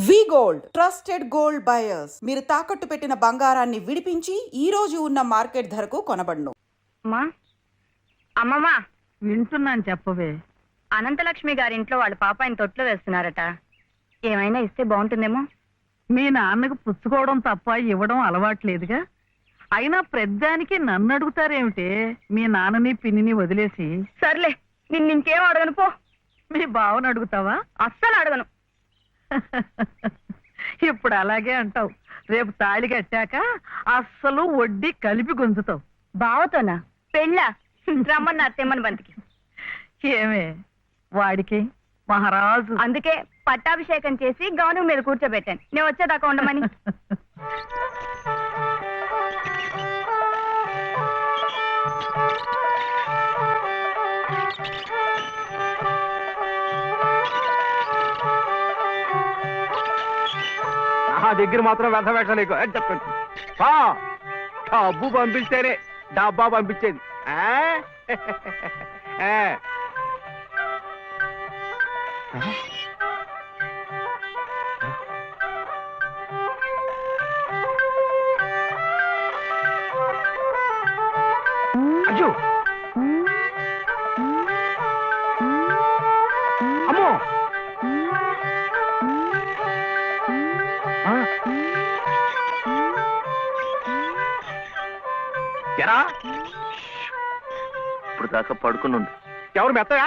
వి gold trusted gold buyers. మీరు తాకట్టు పెట్టిన బంగారాన్ని విడిపించి ఈ రోజు ఉన్న మార్కెట్ ధరకు కొనబడును. అమ్మమ్మా వింటున్నాను, చెప్పవే. అనంతలక్ష్మి గారి ఇంట్లో వాళ్ళ పాప ఆయన తొట్లో వేస్తున్నారట. ఏమైనా ఇస్తే బాగుంటుందేమో. మీ నాన్నకు పుచ్చుకోవడం తప్ప ఇవ్వడం అలవాట్లేదుగా. అయినా ప్రద్దానికి నన్ను అడుగుతారేమిటే? మీ నాన్నని పిన్నిని వదిలేసి. సర్లే, నిన్నింకేం అడగను పో. మీ బావను అడుగుతావా? అస్సలు అడగను. ఇప్పుడు అలాగే అంటావు. రేపు తాళి కట్టాక అస్సలు వడ్డీ కలిపి గుంజుతావు. బావతోనా? పెళ్ళా? రమ్మని అత్తేమ్మని బంతికి. ఏమే వాడికి మహారాజు. అందుకే పట్టాభిషేకం చేసి గౌను మీద కూర్చోబెట్టాను. నేను వచ్చేదాకా ఉండమని. నా దగ్గర మాత్రం వ్యర్థ వేషాలు ఎక్కువ అని చెప్పండి. డబ్బు పంపిస్తేనే డబ్బా పంపించేది. అయ్యో అమ్మో, ఎరా ఇప్పుడు దాకా పడుకుని ఉంది. ఎవరు మెత్తగా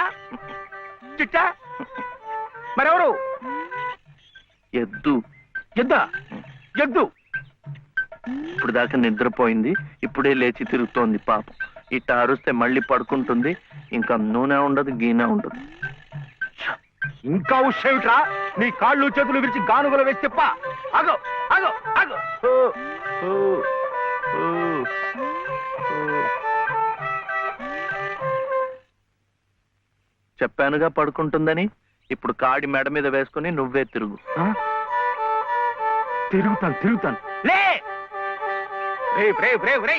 చిట్టా? మరెవరు? ఎద్దు. ఎద్దా? ఎద్దు ఇప్పుడు దాకా నిద్రపోయింది, ఇప్పుడే లేచి తిరుగుతోంది పాపం. ఇట్ట అరుస్తే మళ్ళీ పడుకుంటుంది. ఇంకా నూనె ఉండదు, గీనె ఉండదు. ఇంకా ఉషేమిట్రా? నీ కాళ్ళు చేతులు విరిచి గానుగలు వేసి చెప్ప. అగో అగో అగో. చెప్పానుగా పడుకుంటుందని. ఇప్పుడు కాడి మెడ మీద వేసుకుని నువ్వే తిరుగు. తిరుగుతాను. లే రే,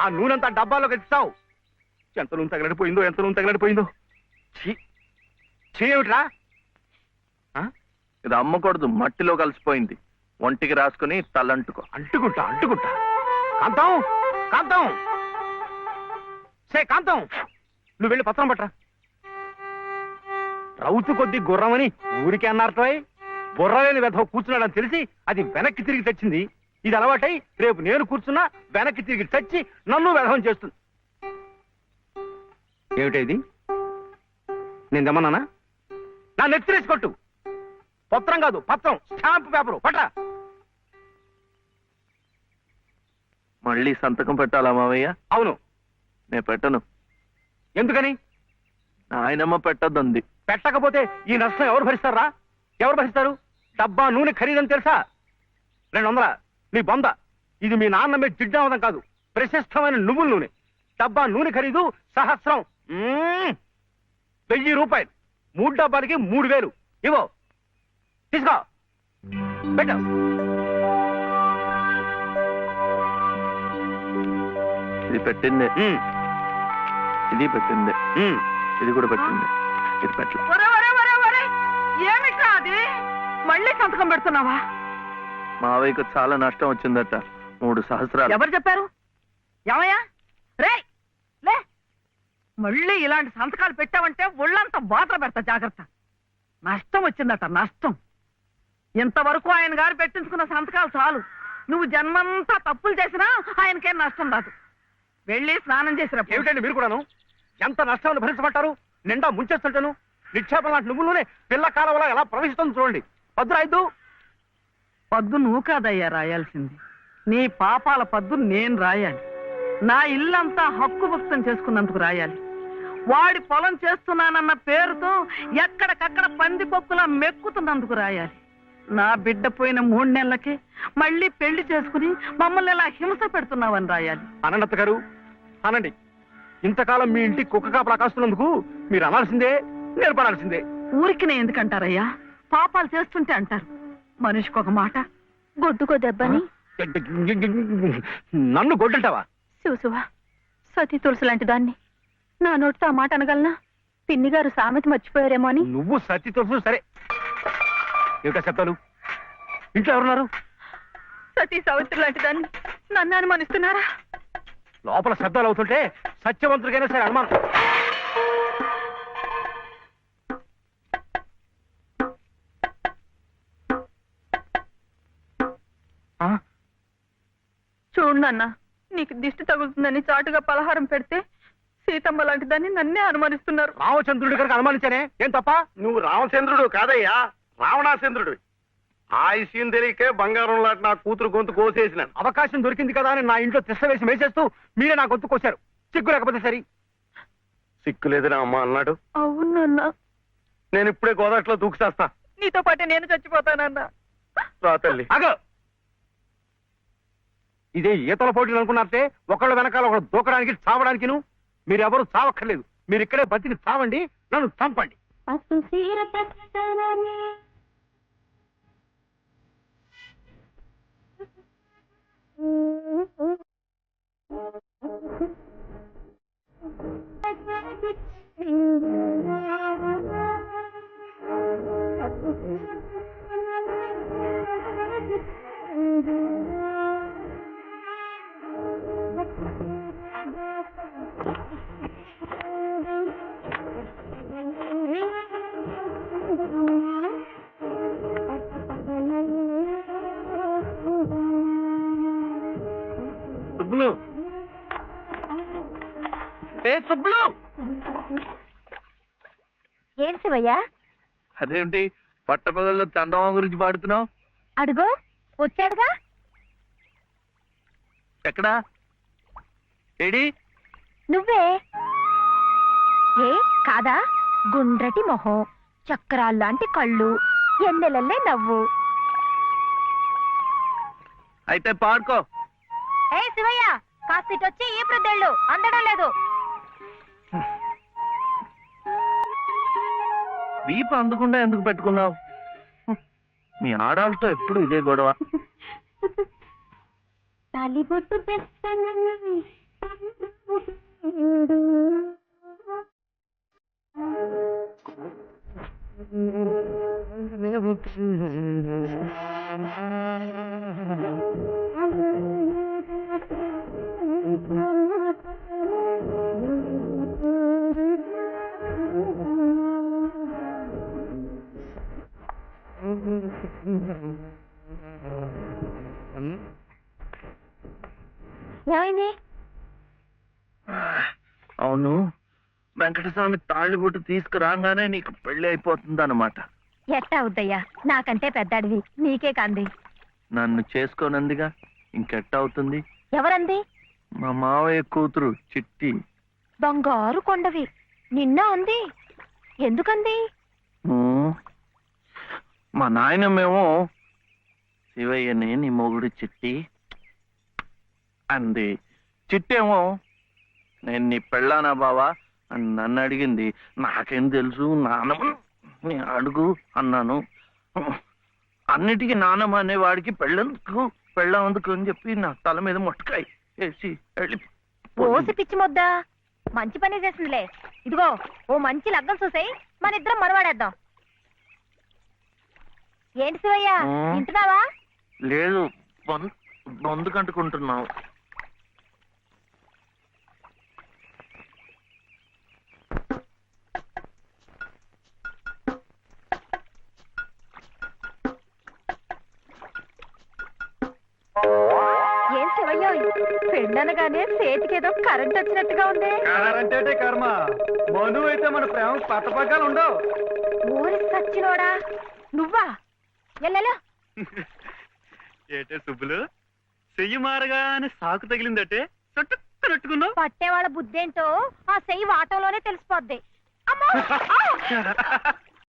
ఆ నూనెంతా డబ్బాలోకి ఎత్తావు. ఎంత నూనె తగలడిపోయిందో. చేయమిట్రా? ఇది అమ్మకూడదు, మట్టిలో కలిసిపోయింది. ఒంటికి రాసుకుని తలంటుకో. అంటుకుంటా. కాంతం కాంతం, నువ్వు వెళ్ళి పత్రం పట్టరా. రౌతు కొద్ది గుర్రమని ఊరికే అన్నారటోయ్. బుర్రలేని వెధవ కూర్చున్నాడని తెలిసి అది వెనక్కి తిరిగి తెచ్చింది. ఇది అలవాటై రేపు నేను కూర్చున్నా వెనక్కి తిరిగి తెచ్చి నన్ను వెధవం చేస్తుంది. ఏమిటది? నేను దమ్మన్నానా? నా నెత్తిరేసి కొట్టు. పత్రం కాదు, పత్రం, స్టాంప్ పేపరు పట్రా. మళ్ళీ సంతకం పెట్టాలా మావయ్య? అవును. నేను పెట్టను. ఎందుకని? ఆయనమ్మ పెట్టద్దంది. పెట్టకపోతే ఈ నష్టం ఎవరు భరిస్తారా? ఎవరు భరిస్తారు? డబ్బా నూనె ఖరీదని తెలుసా? 200. నీ బొంద. ఇది మీ నాన్న మీద జిడ్డావదం కాదు, ప్రశస్తమైన నువ్వుల నూనె. డబ్బా నూనె ఖరీదు 1000. 1000 రూపాయలు. 3 డబ్బాలకి 3000. ఇవో తీసుకో, పెట్టు. ఇది పెట్టిందే, ఇది పెట్టిందే, ఇది కూడా పెట్టింది. ఇది పెట్టలే. ఏమిటా అది? మళ్ళీ సంతకం పెడుతున్నావా? మావయ్యకు చాలా నష్టం వచ్చిందట. 3 సహస్రాలు. ఎవరు చెప్పారు? ఏమయ్యా రే, లే. మళ్ళీ ఇలాంటి సంతకాలు పెట్టావంటే ఒళ్ళంతా బాధ పెడతా. జాగ్రత్త. నష్టం వచ్చిందట, నష్టం. ఇంతవరకు ఆయన గారు పెట్టించుకున్న సంతకాలు చాలు. నువ్వు జన్మంతా తప్పులు చేసినా ఆయనకేం నష్టం రాదు. వెళ్ళి స్నానం చేసినప్పుడు. ఏమిటండి మీరు కూడాను? ఎంత నష్టాన్ని భరించమంటారు? నిండా ముంచేస్తుంటాను. నిక్షేపం లాంటి నువ్వులోనే పిల్ల కాలంలో ఎలా ప్రవేశిస్తుంది చూడండి. పద్దు రాయద్దు. పద్దు నువ్వు కాదయ్యా రాయాల్సింది. నీ పాపాల పద్దు నేను రాయాలి. నా ఇల్లంతా హక్కు భక్తం చేసుకున్నందుకు రాయాలి. వాడి పొలం చేస్తున్నానన్న పేరుతో ఎక్కడికక్కడ పందిపొక్కులా మెక్కుతున్నందుకు రాయాలి. నా బిడ్డ పోయిన 3 నెలలకే మళ్ళీ పెళ్లి చేసుకుని మమ్మల్ని ఎలా హింస పెడుతున్నావని రాయాలి. అనంత గారు అనండి. ఇంతకాలం మీ ఇంటి కుక్క కాపలా కాస్తున్నందుకు మీరు అనాల్సిందే, నేర్పడాల్సిందే. ఊరికి నేను ఎందుకంటారయ్యా? పాపాలు చేస్తుంటే అంటారు. మనిషికి ఒక మాట. గొడ్డుకో దెబ్బని. నన్ను గొడ్డంటావా? చూసువా, సతీ తులసి లాంటి దాన్ని నా నోటితో ఆ మాట అనగలనా? పిన్ని గారు సామెత మర్చిపోయారేమో అని. నువ్వు సతీ తులసి సరే, ఇంకా శబ్దాలు? ఇంట్లో ఎవరున్నారు? సతీ సావిత్రి లాంటి దాన్ని నన్ను అనుమానిస్తున్నారా? లోపల శబ్దాలు అవుతుంటే సత్యవంతుడికైనా సరే అనుమానం. చూడు నాన్న, నీకు దిష్టి తగులుతుందని చాటుగా పలహారం పెడితే సీతమ్మ లాంటి దాన్ని నన్నే అనుమానిస్తున్నారు. రామచంద్రుడి కనుక అనుమానించానే, ఏం తప్ప? నువ్వు రామచంద్రుడు కాదయ్యా, రావణాచంద్రుడు. ఆ విషయం తెలియకే బంగారం లాంటి నా కూతురు గొంతు కోసేసినాను. అవకాశం దొరికింది కదా అని నా ఇంట్లో తిష్ట వేసి మేసేస్తూ మీరే నా గొంతు కోశారు. సిగ్గు లేకపోతే సరి. సిక్కులేదని అమ్మ అన్నాడు. అవునన్నా, నేను ఇప్పుడే గోదాట్లో దూకుసేస్తా. నీతో పాటే నేను చచ్చిపోతానన్నా. రా తల్లి. ఆగో! ఇదే ఈతల పోటీలు అనుకున్నారంటే ఒకళ్ళ వెనకాల ఒకళ్ళు దూకడానికి చావడానికి మీరెవరు చావక్కర్లేదు. మీరు ఇక్కడే బతికి చావండి, నన్ను చంపండి. సుబ్బులు, ఏ సుబ్బులు! ఏం శివయ్యా? అదేంటి పట్టపగల్లో చందమా గురించి పాడుతున్నావు? అడుగో వచ్చాడుగా. ఎక్కడా? ఏడి? నువ్వే. ఏ కాదా? గుండ్రటి మొహం, చక్రాల్లాంటి కళ్ళు, ఎన్నెలల్లే నవ్వు. అయితే పాడుకో. ఏ శివయ్య, కాస్తిటొచ్చి ఈ ప్రద్దెళ్ళు అందడం లేదు. వీపు అందకుండా ఎందుకు పెట్టుకున్నావు? మీ ఆడాలతో ఎప్పుడు ఇదే గొడవ. తాలిబొట్టు ఏమైంది? అవును, వెంకటస్వామి తాళ్ళిబొట్టు తీసుకురాగానే నీకు పెళ్లి అయిపోతుంది అన్నమాట. ఎట్టా అవుద్దయ్యా, నాకంటే పెద్దాడివి, నీకే కంది. నన్ను చేసుకోనందిగా, ఇంకెట్ట అవుతుంది? ఎవరంది? మా మావయ్య కూతురు చిట్టి. బంగారు కొండవి, నిన్న అంది. ఎందుకంది? మా నాయనమేమో శివయ్యని నీ మొగుడు చిట్టి అంది. చిట్టేమో నేను నీ పెళ్ళానా బావా అని నన్ను అడిగింది. నాకేం తెలుసు, నానమ్మ నీ అడుగు అన్నాను. అన్నిటికీ నానమ్మ అనేవాడికి పెళ్ళందుకు అని చెప్పి నా తల మీద మొట్టకాయ వేసి వెళ్ళి ఓసి పిచ్చి మొద్దా, మంచి పని చేసిందిలే. ఇదిగో ఓ మంచి లగ్గం చూసాయి, మన ఇద్దరం మరవాడేద్దాం. ఏంటి శివయ్య, వింటున్నావా? లేదు, బొందు కంటుకుంటున్నావు. ఏం శివయ్య, పెండనగానే చేతికేదో కరెంట్ వచ్చినట్టుగా ఉంది. అంటే కర్మ, మధు అయితే మన ప్రేమ పట్టపగ్గాలు ఉండవు. ఊరి సచ్చినోడా, నువ్వా? ఎల్లెలో ఏటే సుబ్బులు, చెయ్యి మారగానే సాకు తగిలిందటే చుట్టుకున్నట్టుకున్నావు. పట్టేవాళ్ళ బుద్ధేంటో ఆ చెయ్యి వాటంలోనే తెలిసిపోద్ది. అమ్మా!